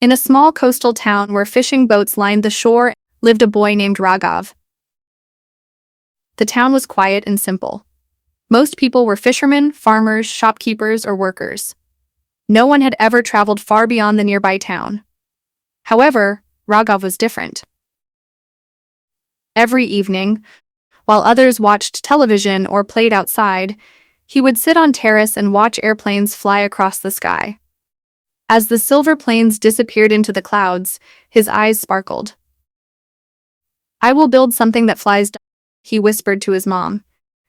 In a small coastal town where fishing boats lined the shore lived a boy named Raghav. The town was quiet and simple. Most people were fishermen, farmers, shopkeepers, or workers. No one had ever traveled far beyond the nearby town. However, Raghav was different. Every evening, while others watched television or played outside, he would sit on terrace and watch airplanes fly across the sky. As the silver planes disappeared into the clouds, his eyes sparkled. "I will build something that flies," he whispered to his mom.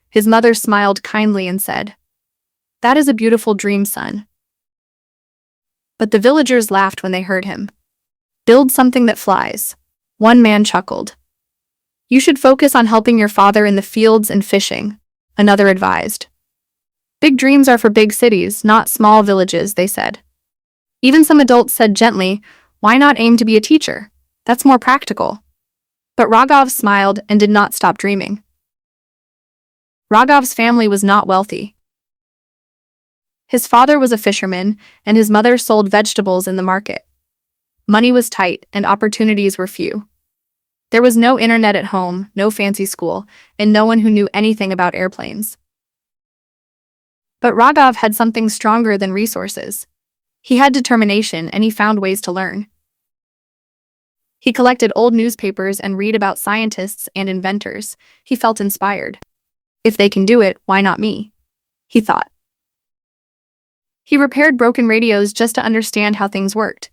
His mother smiled kindly and said, "That is a beautiful dream, son." But the villagers laughed when they heard him. "Build something that flies." One man chuckled. "You should focus on helping your father in the fields and fishing," another advised. "Big dreams are for big cities, not small villages," they said. Even some adults said gently, "Why not aim to be a teacher? That's more practical." But Raghav smiled and did not stop dreaming. Raghav's family was not wealthy. His father was a fisherman, and his mother sold vegetables in the market. Money was tight, and opportunities were few. There was no internet at home, no fancy school, and no one who knew anything about airplanes. But Raghav had something stronger than resources. He had determination, and he found ways to learn. He collected old newspapers and read about scientists and inventors. He felt inspired. "If they can do it, why not me?" he thought. He repaired broken radios just to understand how things worked.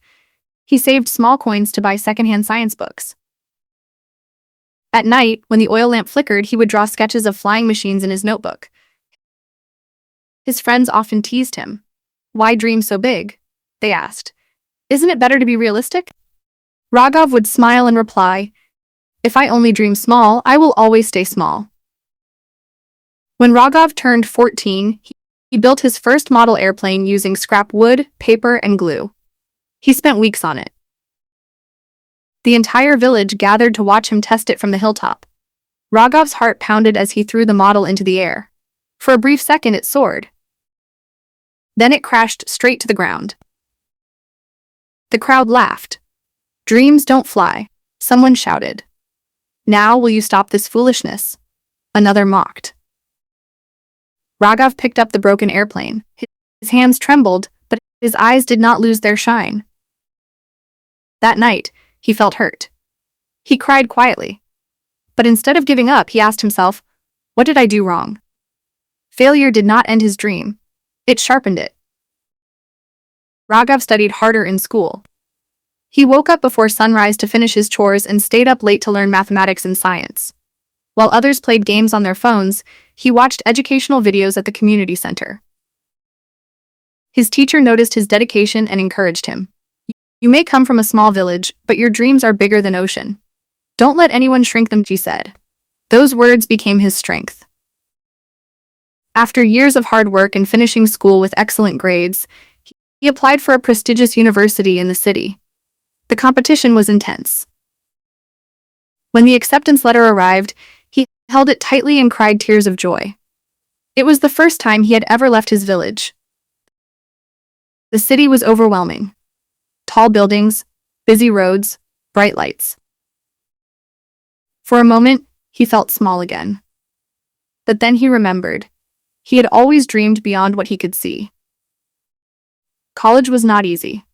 He saved small coins to buy secondhand science books. At night, when the oil lamp flickered, he would draw sketches of flying machines in his notebook. His friends often teased him. "Why dream so big?" they asked. "Isn't it better to be realistic?" Raghav would smile and reply, "If I only dream small, I will always stay small." When Raghav turned 14, he built his first model airplane using scrap wood, paper, and glue. He spent weeks on it. The entire village gathered to watch him test it from the hilltop. Raghav's heart pounded as he threw the model into the air. For a brief second, it soared. Then it crashed straight to the ground. The crowd laughed. "Dreams don't fly," someone shouted. "Now will you stop this foolishness?" another mocked. Raghav picked up the broken airplane. His hands trembled, but his eyes did not lose their shine. That night, he felt hurt. He cried quietly. But instead of giving up, he asked himself, "What did I do wrong?" Failure did not end his dream. It sharpened it. Raghav studied harder in school. He woke up before sunrise to finish his chores and stayed up late to learn mathematics and science. While others played games on their phones, he watched educational videos at the community center. His teacher noticed his dedication and encouraged him. "You may come from a small village, but your dreams are bigger than ocean. Don't let anyone shrink them," she said. Those words became his strength. After years of hard work and finishing school with excellent grades, he applied for a prestigious university in the city. The competition was intense. When the acceptance letter arrived, he held it tightly and cried tears of joy. It was the first time he had ever left his village. The city was overwhelming. Tall buildings, busy roads, bright lights. For a moment, he felt small again. But then he remembered. He had always dreamed beyond what he could see. College was not easy.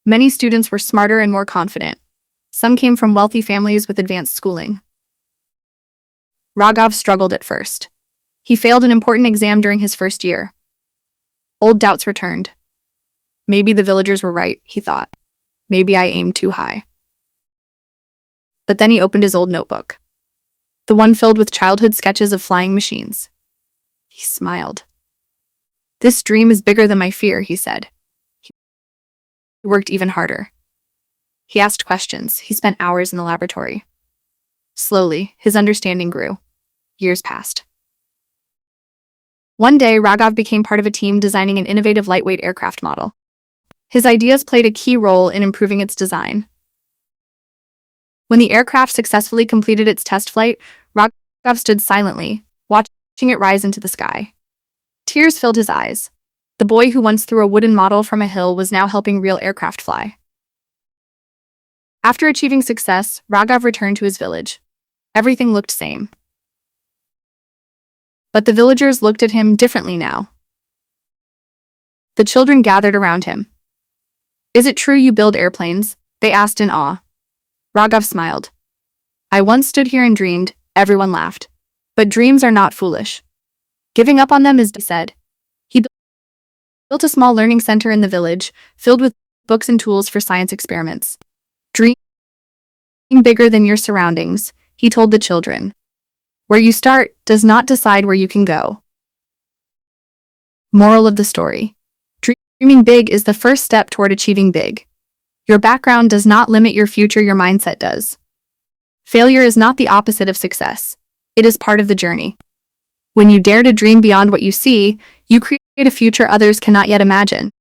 Many students were smarter and more confident. Some came from wealthy families with advanced schooling. Raghav struggled at first. He failed an important exam during his first year. Old doubts returned. Maybe the villagers were right, he thought. Maybe I aimed too high. But then he opened his old notebook. The one filled with childhood sketches of flying machines. He smiled. "This dream is bigger than my fear," he said. He worked even harder. He asked questions. He spent hours in the laboratory. Slowly, his understanding grew. Years passed. One day, Raghav became part of a team designing an innovative lightweight aircraft model. His ideas played a key role in improving its design. When the aircraft successfully completed its test flight, Raghav stood silently, watching it rise into the sky. Tears filled his eyes. The boy who once threw a wooden model from a hill was now helping real aircraft fly. After achieving success, Raghav returned to his village. Everything looked same. But the villagers looked at him differently now. The children gathered around him. Is it true you build airplanes? They asked in awe. Raghav smiled. I once stood here and dreamed. Everyone laughed. But dreams are not foolish. Giving up on them is said. He built a small learning center in the village, filled with books and tools for science experiments. Dream bigger than your surroundings, he told the children. Where you start does not decide where you can go. Moral of the story. Dreaming big is the first step toward achieving big. Your background does not limit your future, your mindset does. Failure is not the opposite of success. It is part of the journey. When you dare to dream beyond what you see, you create a future others cannot yet imagine.